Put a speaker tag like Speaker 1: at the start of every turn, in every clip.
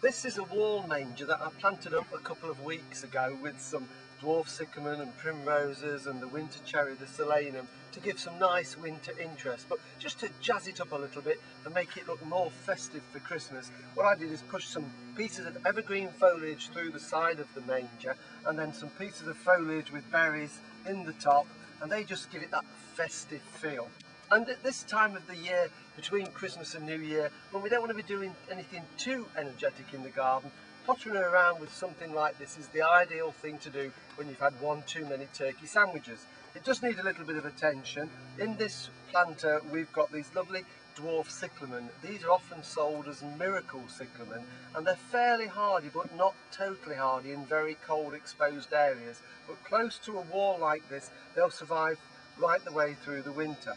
Speaker 1: This is a wall manger that I planted up a couple of weeks ago with some dwarf cyclamen and primroses and the winter cherry, the cyclamen, to give some nice winter interest, but just to jazz it up a little bit and make it look more festive for Christmas. What I did is push some pieces of evergreen foliage through the side of the manger and then some pieces of foliage with berries in the top, and they just give it that festive feel. And at this time of the year, between Christmas and New Year, when we don't want to be doing anything too energetic in the garden, pottering around with something like this is the ideal thing to do when you've had one too many turkey sandwiches. It does need a little bit of attention. In this planter we've got these lovely dwarf cyclamen. These are often sold as miracle cyclamen, and they're fairly hardy but not totally hardy in very cold exposed areas. But close to a wall like this, they'll survive right the way through the winter.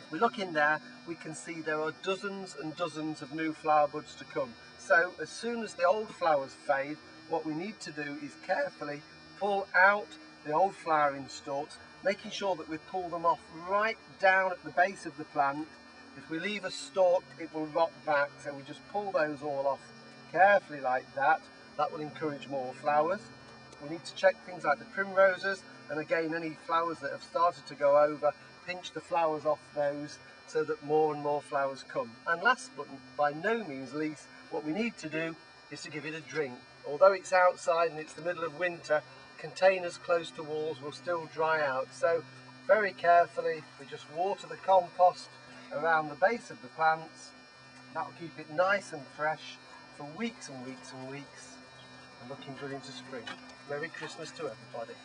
Speaker 1: If we look in there, we can see there are dozens and dozens of new flower buds to come. So as soon as the old flowers fade, what we need to do is carefully pull out the old flowering stalks, making sure that we pull them off right down at the base of the plant. If we leave a stalk, it will rot back, so we just pull those all off carefully like that. That will encourage more flowers. We need to check things like the primroses, and again any flowers that have started to go over, pinch the flowers off those so that more and more flowers come. And last but by no means least, what we need to do is to give it a drink. Although it's outside and it's the middle of winter, containers close to walls will still dry out. So very carefully we just water the compost around the base of the plants. That'll keep it nice and fresh for weeks and weeks and weeks, and looking good into spring. Merry Christmas to everybody.